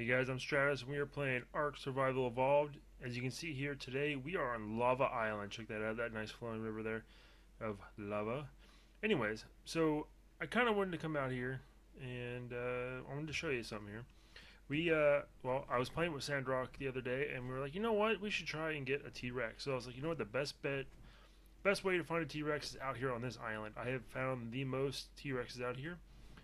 guys, I'm Strados and we are playing ARK Survival Evolved. As you can see here today, we are on Lava Island. Check that out, that nice flowing river there of lava. Anyways, so I kind of wanted to come out here and I wanted to show you something here. Well, I was playing with Sandrock the other day and we were like, you know what, we should try and get a T-Rex. So I was like, you know what, the best way to find a T-Rex is out here on this island. I have found the most T-Rexes out here.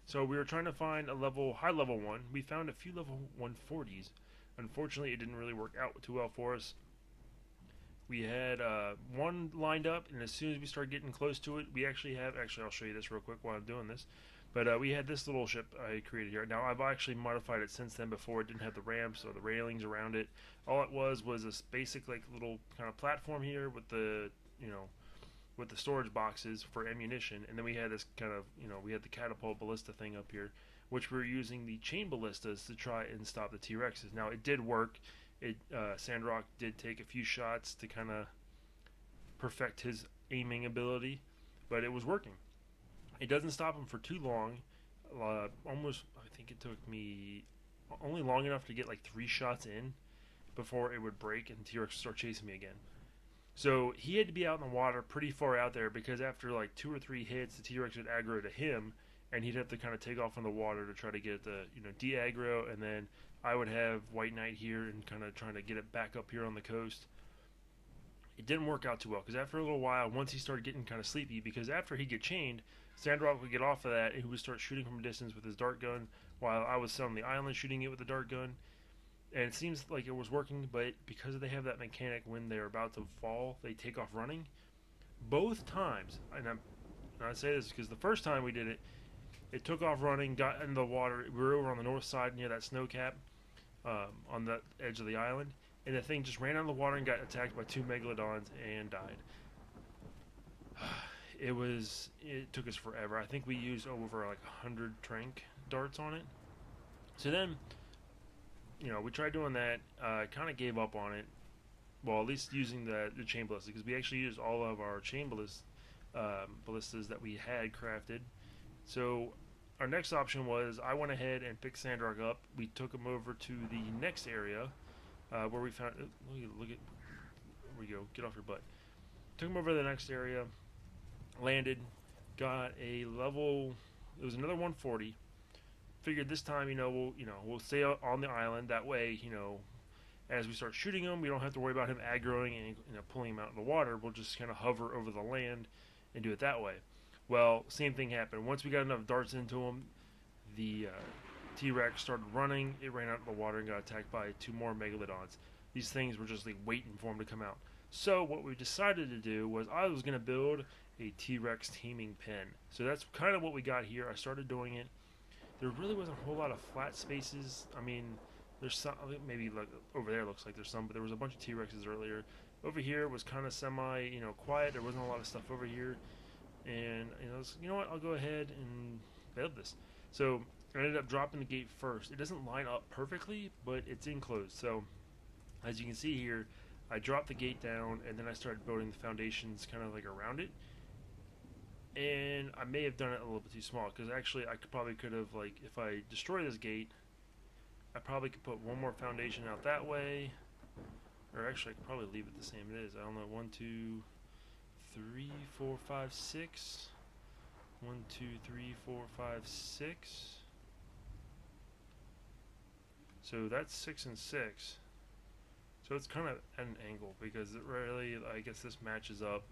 So we were trying to find a high level one. We found a few level 140s. Unfortunately, it didn't really work out too well for us. We had one lined up, and as soon as we started getting close to it, we actually I'll show you this real quick while I'm doing this. But we had this little ship I created here. Now, I've actually modified it since then. Before, it didn't have the ramps or the railings around it. All it was this basic, like, little kind of platform here with the, with the storage boxes for ammunition, and then we had this kind of, we had the catapult ballista thing up here, which we were using the chain ballistas to try and stop the T-Rexes. Now, it did work. Sandrock did take a few shots to kind of perfect his aiming ability, but it was working. It doesn't stop him for too long. Almost, I think it took me only long enough to get like 3 shots in before it would break and T-Rex would start chasing me again. So he had to be out in the water pretty far out there because after like 2 or 3 hits, the T-Rex would aggro to him, and he'd have to kind of take off in the water to try to get the de-aggro, and then I would have White Knight here and kind of trying to get it back up here on the coast. It didn't work out too well because after a little while, once he started getting kind of sleepy, because after he'd get chained, Sandrock would get off of that and he would start shooting from a distance with his dart gun while I was on the island shooting it with the dart gun. And it seems like it was working, but because they have that mechanic when they're about to fall, they take off running. Both times, and I say this because the first time we did it, it took off running, got in the water. We were over on the north side near that snow cap on the edge of the island, and the thing just ran out of the water and got attacked by 2 megalodons and died. It took us forever. I think we used over like 100 trank darts on it. So then, we tried doing that, kind of gave up on it. Well, at least using the chain ballista, because we actually used all of our chain ballistas that we had crafted. So our next option was I went ahead and picked Sandrock up. We took him over to the next area where we found. Look at. There we go. Get off your butt. Took him over to the next area. Landed. Got a level. It was another 140. Figured this time, we'll stay on the island. That way, as we start shooting him, we don't have to worry about him aggroing and pulling him out in the water. We'll just kind of hover over the land and do it that way. Well, same thing happened. Once we got enough darts into him, the T-Rex started running. It ran out in the water and got attacked by 2 more megalodons. These things were just like waiting for him to come out. So what we decided to do was I was going to build a T-Rex taming pen. So that's kind of what we got here. I started doing it. There really wasn't a whole lot of flat spaces. I mean, there's some, maybe like over there looks like there's some, but there was a bunch of T-Rexes earlier. Over here was kind of semi, quiet. There wasn't a lot of stuff over here. And, you know what, I'll go ahead and build this. So I ended up dropping the gate first. It doesn't line up perfectly, but it's enclosed. So as you can see here, I dropped the gate down, and then I started building the foundations kind of like around it. And I may have done it a little bit too small, because actually I could have, like, if I destroy this gate, I probably could put one more foundation out that way. Or actually, I could probably leave it the same it is. I don't know, 1, 2, 3, 4, 5, 6. 1, 2, 3, 4, 5, 6. So that's 6 and 6. So it's kind of at an angle, because it really, I guess this matches up.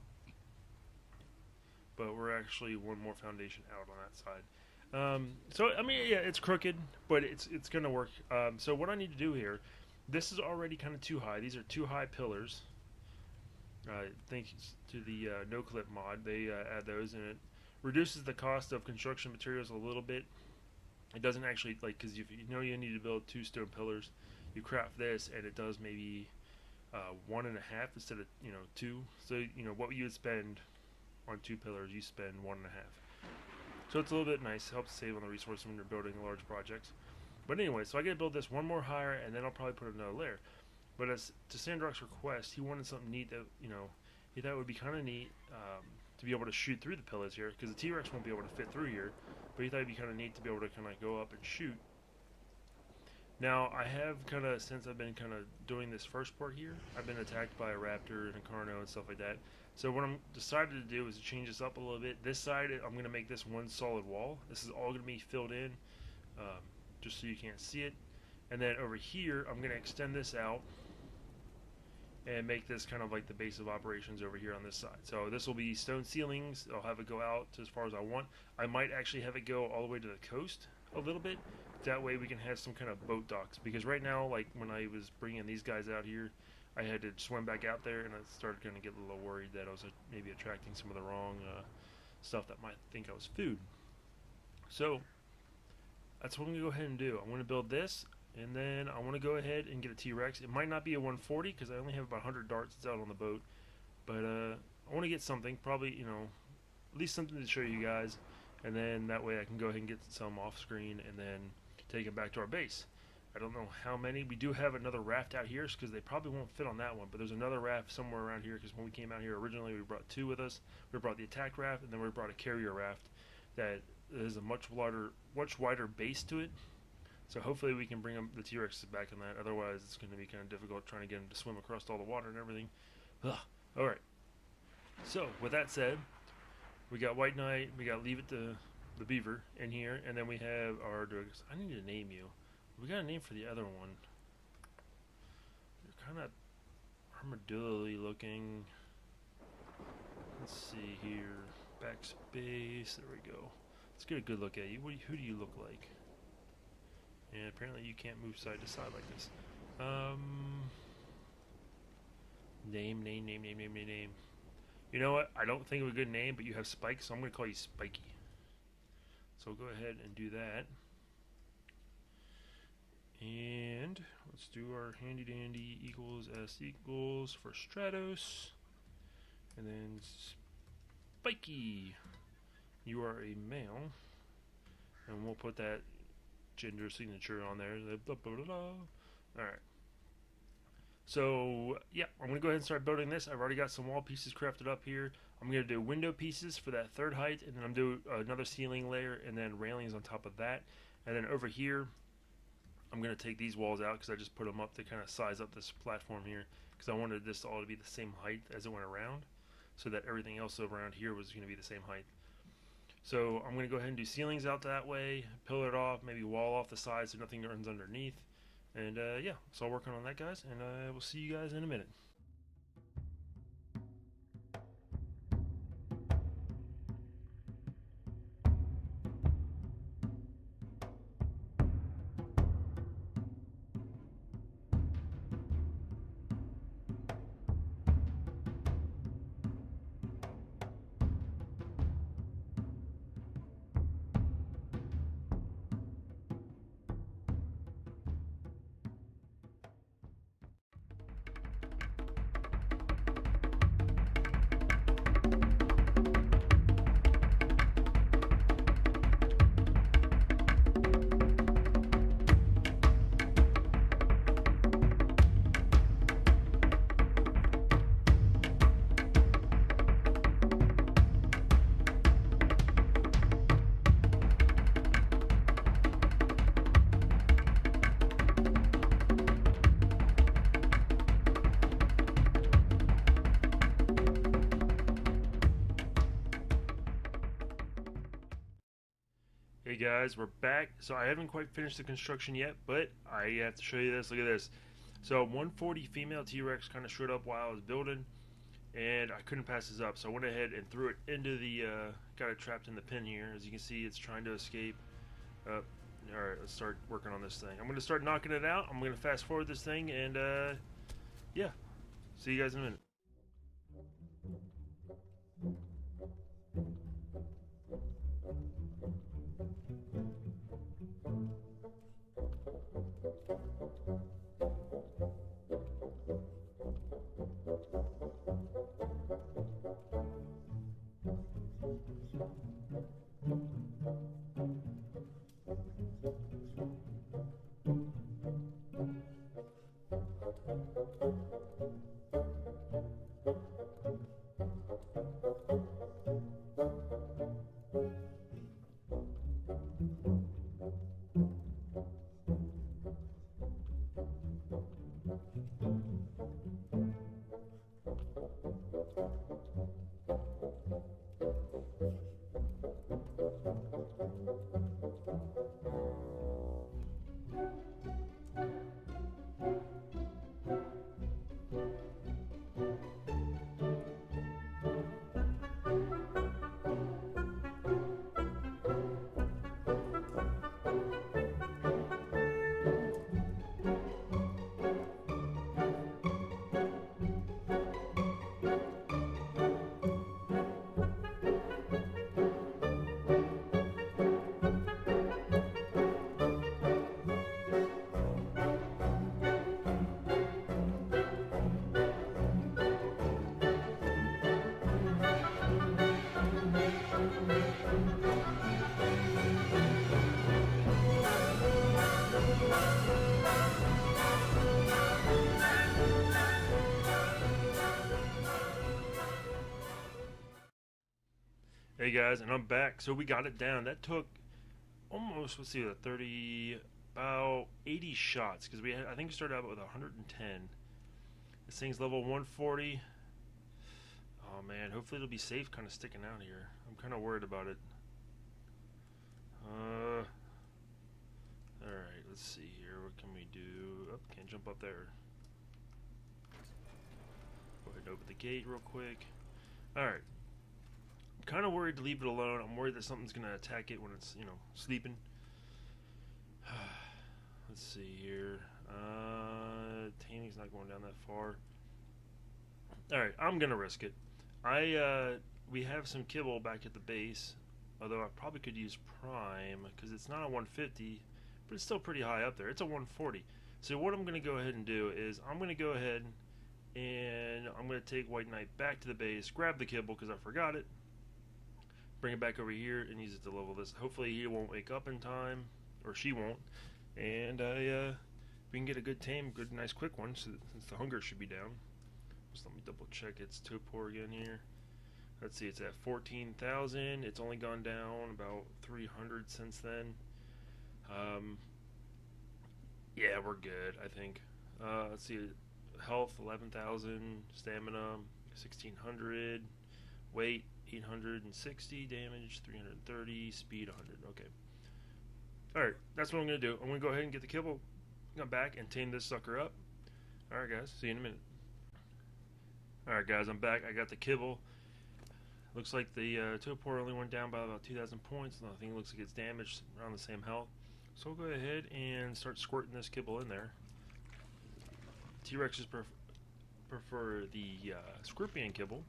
But we're actually one more foundation out on that side. So I mean, yeah, it's crooked, but it's gonna work. So what I need to do here, this is already kind of too high. These are too high pillars. Thanks to the no clip mod, they add those, and it reduces the cost of construction materials a little bit. It doesn't actually, like, because you need to build 2 stone pillars, you craft this and it does maybe 1.5 instead of 2. So what you would spend on 2 pillars, you spend 1.5. So it's a little bit nice. It helps save on the resources when you're building large projects. But anyway, so I gotta build this one more higher, and then I'll probably put another layer. But as to Sandrock's request, he wanted something neat that he thought would be kind of neat to be able to shoot through the pillars here, because the T-Rex won't be able to fit through here. But he thought it'd be kind of neat to be able to kind of go up and shoot. Now, I have kind of, since I've been kind of doing this first part here, I've been attacked by a raptor and a carno and stuff like that. So what I'm decided to do is to change this up a little bit. This side, I'm going to make this one solid wall. This is all going to be filled in, just so you can't see it. And then over here, I'm going to extend this out and make this kind of like the base of operations over here on this side. So this will be stone ceilings. I'll have it go out to as far as I want. I might actually have it go all the way to the coast a little bit. That way we can have some kind of boat docks. Because right now, like when I was bringing these guys out here, I had to swim back out there, and I started going to get a little worried that I was maybe attracting some of the wrong stuff that might think I was food. So that's what I'm going to go ahead and do. I'm going to build this. And then I want to go ahead and get a T-Rex. It might not be a 140 because I only have about 100 darts that's out on the boat. But I want to get something, probably, you know, at least something to show you guys. And then that way I can go ahead and get some off screen and then take it back to our base. I don't know how many. We do have another raft out here because they probably won't fit on that one. But there's another raft somewhere around here because when we came out here originally, we brought two with us. We brought the attack raft and then we brought a carrier raft that is a much wider base to it. So hopefully we can bring the T-Rex back on that. Otherwise, it's going to be kind of difficult trying to get him to swim across all the water and everything. Ugh. All right. So with that said, we got White Knight. We got Leave It to the Beaver in here, and then we have our. I need to name you. We got a name for the other one. You're kind of armadillo-y looking. Let's see here. Backspace. There we go. Let's get a good look at you. Who do you look like? And apparently you can't move side to side like this. Name. You know what? I don't think of a good name, but you have spikes, so I'm going to call you Spiky. So go ahead and do that. And let's do our handy dandy equals S equals for Strados. And then Spiky. You are a male. And we'll put that gender signature on there. Alright. So, yeah, I'm going to go ahead and start building this. I've already got some wall pieces crafted up here. I'm going to do window pieces for that third height, and then I'm going to do another ceiling layer, and then railings on top of that. And then over here, I'm going to take these walls out because I just put them up to kind of size up this platform here because I wanted this all to be the same height as it went around so that everything else around here was going to be the same height. So I'm going to go ahead and do ceilings out that way, pillar it off, maybe wall off the sides so nothing runs underneath. And yeah, so I'll work on that, guys, and we'll see you guys in a minute. Hey guys, we're back. So I haven't quite finished the construction yet, but I have to show you this. Look at this. So 140 female T-Rex kind of showed up while I was building, and I couldn't pass this up. So I went ahead and threw it into the, got it trapped in the pin here. As you can see, it's trying to escape. Alright, let's start working on this thing. I'm going to start knocking it out. I'm going to fast forward this thing, and yeah. See you guys in a minute. Hey guys, and I'm back. So we got it down. That took almost, let's see, 30, about 80 shots because I think we started out with 110. This thing's level 140. Oh man, hopefully it'll be safe kind of sticking out here. I'm kind of worried about it. Alright, let's see here. What can we do? Oh, can't jump up there. Go ahead and open the gate real quick. Alright. I'm kind of worried to leave it alone. I'm worried that something's going to attack it when it's, sleeping. Let's see here. Taming's not going down that far. Alright, I'm going to risk it. We have some kibble back at the base. Although I probably could use prime because it's not a 150, but it's still pretty high up there. It's a 140. So what I'm going to go ahead and do is I'm going to go ahead and I'm going to take White Knight back to the base, grab the kibble because I forgot it, bring it back over here and use it to level this. Hopefully he won't wake up in time, or she won't, and we can get a good tame, good nice quick one since the hunger should be down. Just let me double check its torpor again here. Let's see, it's at 14,000. It's only gone down about 300 since then. Yeah, we're good, I think. Let's see, health 11,000, stamina 1,600, weight 860, damage 330, speed 100. Okay. Alright, that's what I'm going to do. I'm going to go ahead and get the kibble, come back, and tame this sucker up. Alright, guys, see you in a minute. Alright, guys, I'm back. I got the kibble. Looks like the torpor only went down by about 2,000 points. I think it looks like it's damaged around the same health. So we'll go ahead and start squirting this kibble in there. T-Rexes prefer the scorpion kibble,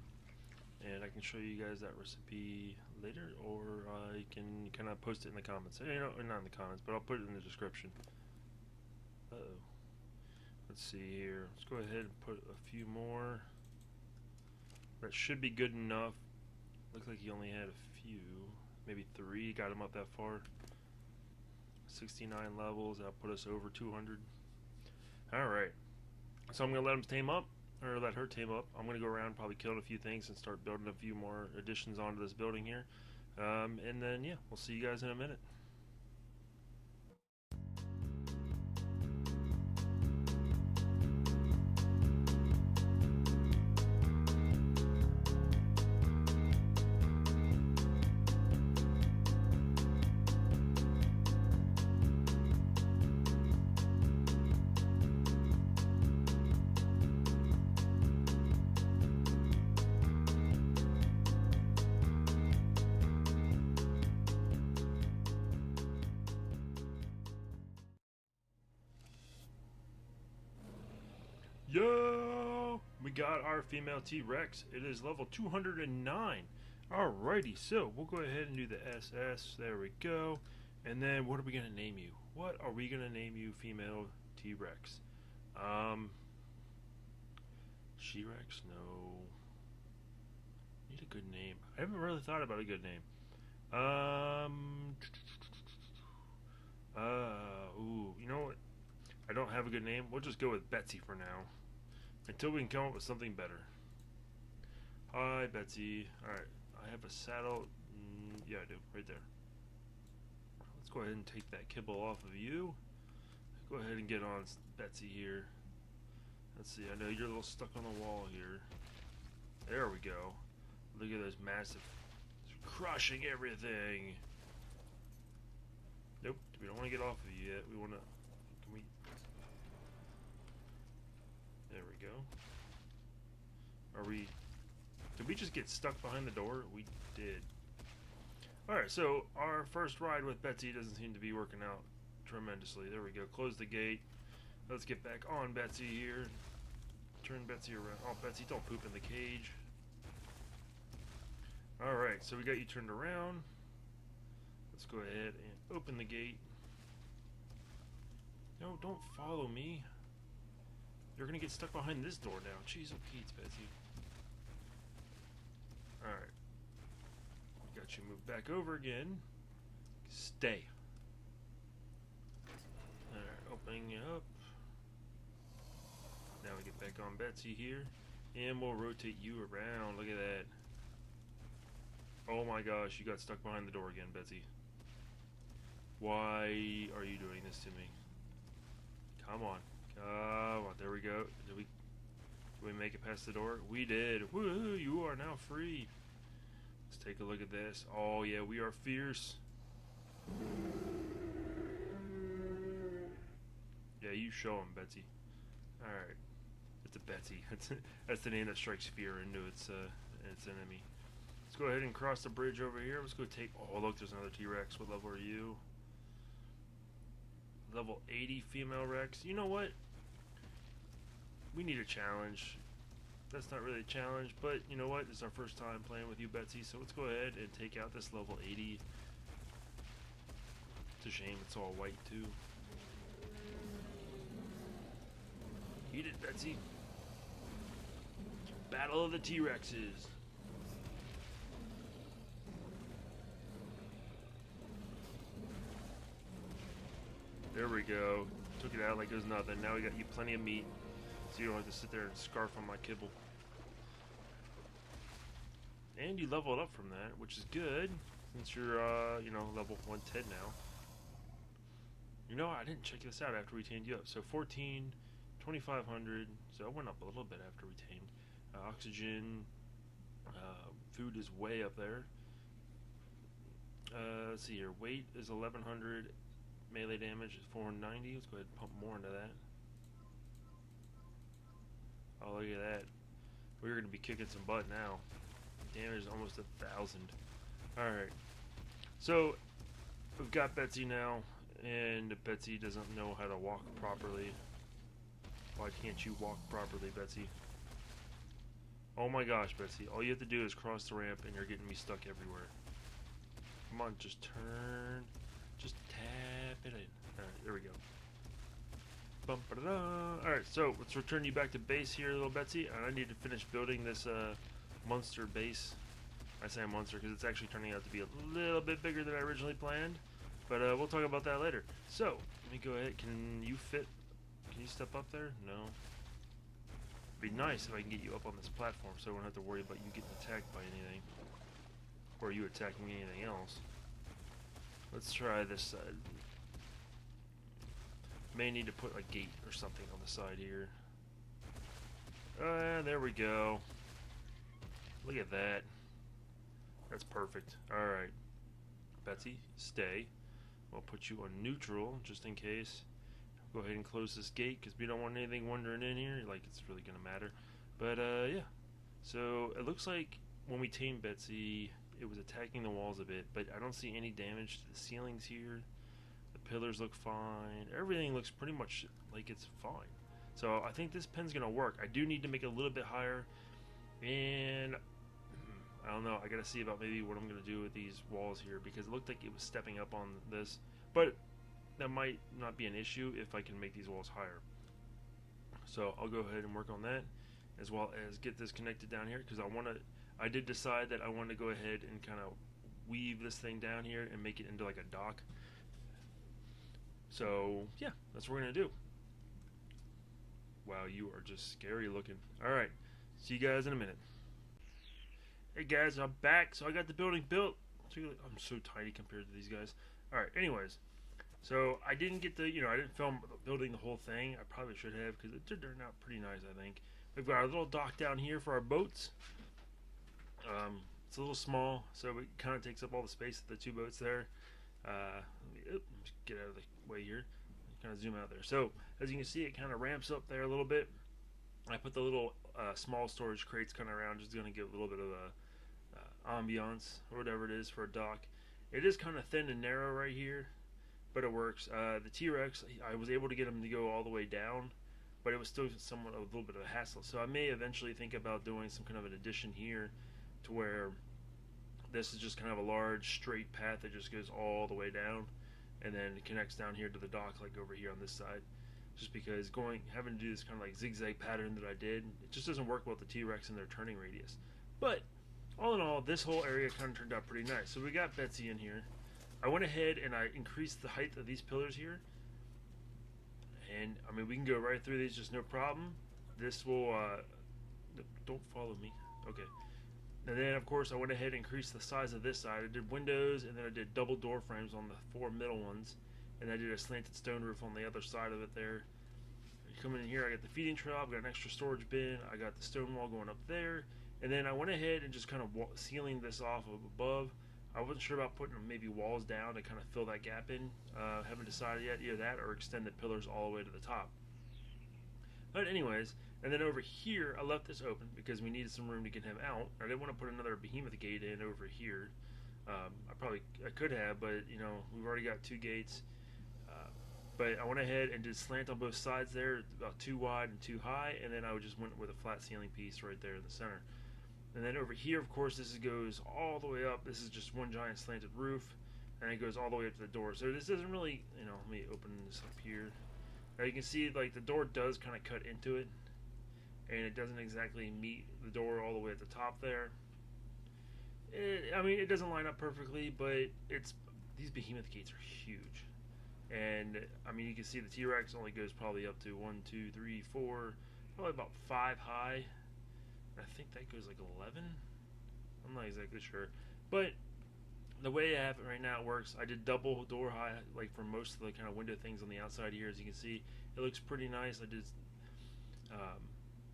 and I can show you guys that recipe later, or I can kind of post it in the comments. Not in the comments, but I'll put it in the description. Uh-oh. Let's see here. Let's go ahead and put a few more. That should be good enough. Looks like he only had a few, maybe 3, got him up that far. 69 levels, that'll put us over 200. Alright, so I'm going to let him tame up, or let her tame up. I'm going to go around, probably killing a few things and start building a few more additions onto this building here. And then, yeah, we'll see you guys in a minute. Yo! We got our female T-Rex. It is level 209. Alrighty, so we'll go ahead and do the SS. There we go. And then what are we going to name you? What are we going to name you, female T-Rex? She-Rex? No. Need a good name. I haven't really thought about a good name. Ooh, you know what? I don't have a good name. We'll just go with Betsy for now, until we can come up with something better. Hi, Betsy. Alright, I have a saddle. Yeah, I do. Right there. Let's go ahead and take that kibble off of you. Go ahead and get on Betsy here. Let's see. I know you're a little stuck on the wall here. There we go. Look at those massive... crushing everything. Nope. We don't want to get off of you yet. We want to... Can we... There we go. Are we... Did we just get stuck behind the door? We did. Alright, so our first ride with Betsy doesn't seem to be working out tremendously. There we go. Close the gate. Let's get back on Betsy here. Turn Betsy around. Oh, Betsy, don't poop in the cage. Alright, so we got you turned around. Let's go ahead and open the gate. No, don't follow me. You're gonna get stuck behind this door now. Jeez, oh Pete's, Betsy. Alright. We got you moved back over again. Stay. Alright, opening you up. Now we get back on Betsy here. And we'll rotate you around. Look at that. Oh my gosh, you got stuck behind the door again, Betsy. Why are you doing this to me? Come on. Come on, there we go. Did we make it past the door? We did. Woo, you are now free. Let's take a look at this. Oh yeah, we are fierce. Yeah, you show him, Betsy. Alright. It's a Betsy. That's the name that strikes fear into its enemy. Let's go ahead and cross the bridge over here. Let's go take... Oh, look, there's another T-Rex. What level are you? Level 80 female Rex. You know what? We need a challenge. That's not really a challenge, but you know what? It's our first time playing with you, Betsy, so let's go ahead and take out this level 80. It's a shame it's all white, too. Eat it, Betsy. Battle of the T-Rexes. There we go. Took it out like it was nothing. Now we got you plenty of meat, so you don't have to sit there and scarf on my kibble. And you leveled up from that, which is good, since you're, you know, level 110 now. You know, I didn't check this out after we tamed you up. So 14, 2500, so it went up a little bit after we tamed. Oxygen, food is way up there. Let's see here, weight is 1100, melee damage is 490. Let's go ahead and pump more into that. Oh, look at that. We're going to be kicking some butt now. Damage is almost 1,000. Alright. So, we've got Betsy now, and Betsy doesn't know how to walk properly. Why can't you walk properly, Betsy? Oh my gosh, Betsy. All you have to do is cross the ramp, and you're getting me stuck everywhere. Come on, just turn. Just tap it in. Alright, there we go. Alright, so let's return you back to base here, little Betsy. And I need to finish building this monster base. I say monster because it's actually turning out to be a little bit bigger than I originally planned. But we'll talk about that later. So, let me go ahead. Can you fit? Can you step up there? No. It'd be nice if I can get you up on this platform so I won't have to worry about you getting attacked by anything. Or you attacking anything else. Let's try this side. May need to put a gate or something on the side here. There we go. Look at that. That's perfect. Alright. Betsy, stay. We'll put you on neutral just in case. Go ahead and close this gate because we don't want anything wandering in here like it's really going to matter. But yeah. So it looks like when we tamed Betsy, it was attacking the walls a bit, but I don't see any damage to the ceilings here. The pillars look fine. Everything looks pretty much like it's fine. So I think this pen's going to work. I do need to make it a little bit higher. And I don't know. I got to see about maybe what I'm going to do with these walls here because it looked like it was stepping up on this. But that might not be an issue if I can make these walls higher. So I'll go ahead and work on that as well as get this connected down here because I did decide that I want to go ahead and kind of weave this thing down here and make it into like a dock. So yeah, that's what we're gonna do. Wow, you are just scary looking. Alright, see you guys in a minute. Hey guys, I'm back. So I got the building built. I'm so tiny compared to these guys. Alright, anyways. So I didn't get the, I didn't film building the whole thing. I probably should have because it did turn out pretty nice, I think. We've got our little dock down here for our boats. It's a little small, so it kind of takes up all the space of the two boats there. Let me get out of the way here. Kind of zoom out there. So as you can see, it kind of ramps up there a little bit. I put the little small storage crates kind of around, just going to give a little bit of a ambiance or whatever it is for a dock. It is kind of thin and narrow right here, but it works. The T-Rex, I was able to get him to go all the way down, but it was still somewhat a little bit of a hassle. So I may eventually think about doing some kind of an addition here to where this is just kind of a large straight path that just goes all the way down and then it connects down here to the dock like over here on this side. Just because having to do this kind of like zigzag pattern that I did, it just doesn't work well with the T-Rex and their turning radius. But all in all, this whole area kind of turned out pretty nice. So we got Betsy in here. I went ahead and I increased the height of these pillars here. And I mean, we can go right through these just no problem. This will don't follow me. Okay. And then, of course, I went ahead and increased the size of this side. I did windows, and then I did double door frames on the 4 middle ones. And I did a slanted stone roof on the other side of it there. You come in here, I got the feeding trough, I got an extra storage bin, I got the stone wall going up there. And then I went ahead and just kind of sealing this off of above. I wasn't sure about putting maybe walls down to kind of fill that gap in. Haven't decided yet, either that or extend the pillars all the way to the top. But anyways, and then over here, I left this open because we needed some room to get him out. I didn't want to put another behemoth gate in over here. I could have, but you know, we've already got 2 gates. But I went ahead and did slant on both sides there, about 2 wide and 2 high, and then I just went with a flat ceiling piece right there in the center. And then over here, of course, this goes all the way up. This is just one giant slanted roof, and it goes all the way up to the door. So this doesn't really, you know, let me open this up here. Now you can see, like, the door does kind of cut into it, and it doesn't exactly meet the door all the way at the top there. I mean, it doesn't line up perfectly, but these behemoth gates are huge. And, I mean, you can see the T-Rex only goes probably up to 1, 2, 3, 4, probably about 5 high. I think that goes like 11. I'm not exactly sure. But the way I have it right now, it works. I did double door high, like for most of the kind of window things on the outside here. As you can see, it looks pretty nice. I did,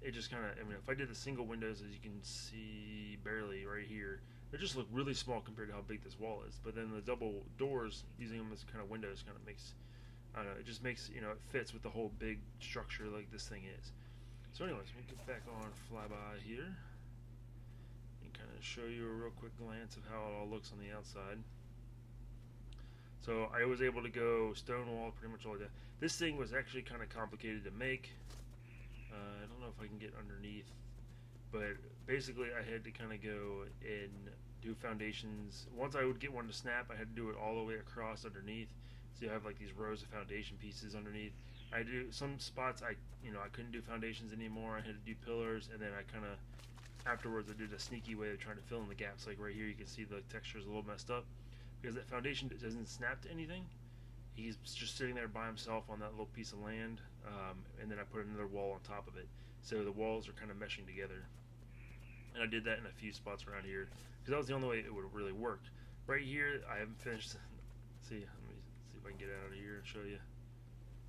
it just kind of, I mean, if I did the single windows, as you can see barely right here, they just look really small compared to how big this wall is. But then the double doors, using them as kind of windows, kind of makes, I don't know, it just makes, you know, it fits with the whole big structure like this thing is. So anyways, we get back on flyby here and kind of show you a real quick glance of how it all looks on the outside. So I was able to go stone wall pretty much all the way down. This thing was actually kind of complicated to make. I don't know if I can get underneath, but basically I had to kind of go and do foundations. Once I would get one to snap, I had to do it all the way across underneath. So you have like these rows of foundation pieces underneath. I do some spots I couldn't do foundations anymore. I had to do pillars, and then I kind of afterwards I did a sneaky way of trying to fill in the gaps. Like right here, you can see the texture is a little messed up because that foundation doesn't snap to anything. He's just sitting there by himself on that little piece of land, and then I put another wall on top of it, so the walls are kind of meshing together. And I did that in a few spots around here because that was the only way it would really work. Right here, I haven't finished. Let me see if I can get out of here and show you.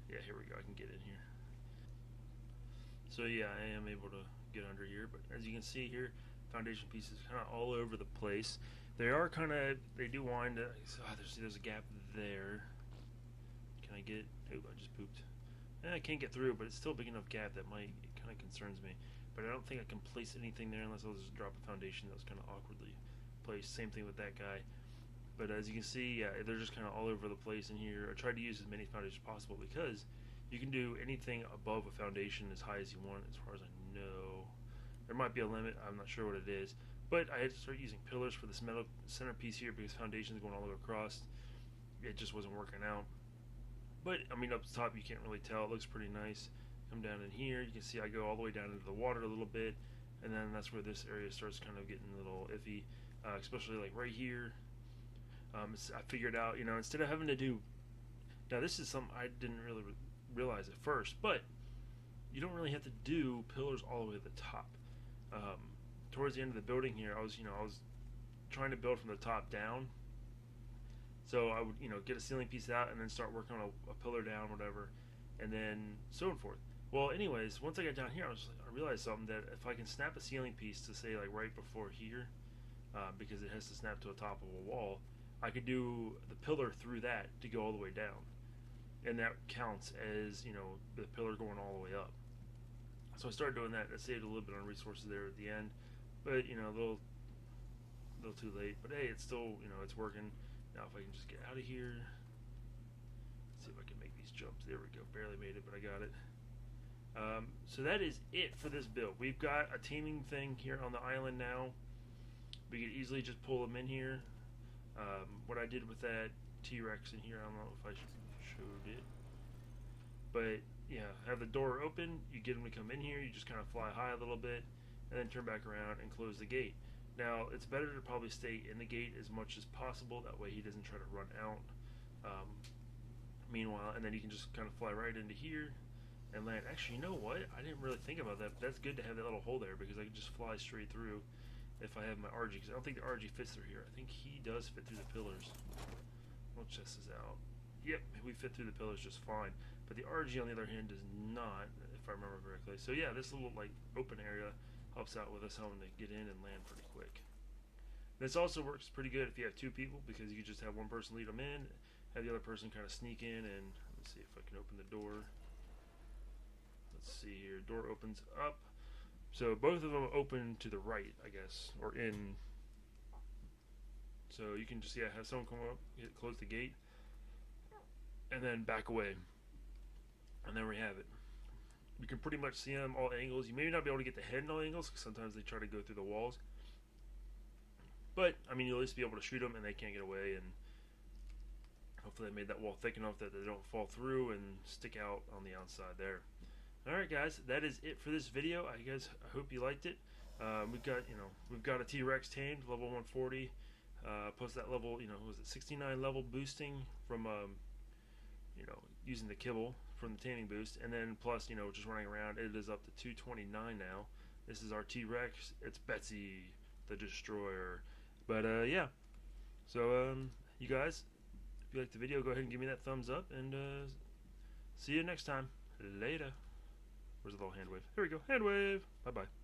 Yeah, here we go. I can get in here. So yeah, I am able to get under here, but as you can see here, foundation pieces kind of all over the place. They are kind of, they do wind up. There's a gap there. Can I get? Oh, I just pooped. I can't get through, but it's still a big enough gap that might kind of concerns me. But I don't think I can place anything there unless I'll just drop a foundation that was kind of awkwardly placed. Same thing with that guy. But as you can see, yeah, they're just kind of all over the place in here. I tried to use as many foundations as possible because you can do anything above a foundation as high as you want, as far as I know. There might be a limit. I'm not sure what it is. But I had to start using pillars for this metal centerpiece here because foundation is going all the way across. It just wasn't working out. But, I mean, up top you can't really tell. It looks pretty nice. Come down in here. You can see I go all the way down into the water a little bit. And then that's where this area starts kind of getting a little iffy, especially like right here. I figured out, you know, instead of having to do, now this is something I didn't really realize at first, but you don't really have to do pillars all the way to the top. Towards the end of the building here, I was trying to build from the top down. So I would, get a ceiling piece out and then start working on a pillar down, whatever, and then so forth. Well, anyways, once I got down here, I realized something, that if I can snap a ceiling piece to say like right before here, because it has to snap to the top of a wall, I could do the pillar through that to go all the way down, and that counts as the pillar going all the way up. So I started doing that. I saved a little bit on resources there at the end, but a little too late. But hey, it's still it's working. Now if I can just get out of here, let's see if I can make these jumps. There we go. Barely made it, but I got it. So that is it for this build. We've got a taming thing here on the island now. We could easily just pull them in here. What I did with that T-Rex in here, I don't know if I showed it, but yeah, have the door open, you get them to come in here, you just kind of fly high a little bit, and then turn back around and close the gate. Now, it's better to probably stay in the gate as much as possible, that way he doesn't try to run out. Meanwhile, and then you can just kind of fly right into here and land. Actually, you know what? I didn't really think about that, but that's good to have that little hole there, because I can just fly straight through if I have my RG, because I don't think the RG fits through here. I think he does fit through the pillars. We'll test this out. Yep, we fit through the pillars just fine. But the RG, on the other hand, does not, if I remember correctly. So yeah, this little like open area helps out with us having to get in and land pretty quick. This also works pretty good if you have two people, because you can just have one person lead them in, have the other person kind of sneak in, and let's see if I can open the door. Let's see here, door opens up. So both of them open to the right, I guess, or in. So you can just have someone come up, close the gate, and then back away. And there we have it. You can pretty much see them all angles. You may not be able to get the head in all angles, because sometimes they try to go through the walls. But, I mean, you'll at least be able to shoot them and they can't get away, and hopefully they made that wall thick enough that they don't fall through and stick out on the outside there. Alright guys, that is it for this video. I hope you liked it. We've got a T-Rex tamed, level 140, plus that level, was it 69 level boosting from, using the kibble from the taming boost, and then plus, just running around, it is up to 229 now. This is our T-Rex. It's Betsy the Destroyer. But yeah, so you guys, if you liked the video, go ahead and give me that thumbs up, and see you next time. Later. Where's the little hand wave? Here we go. Hand wave. Bye bye.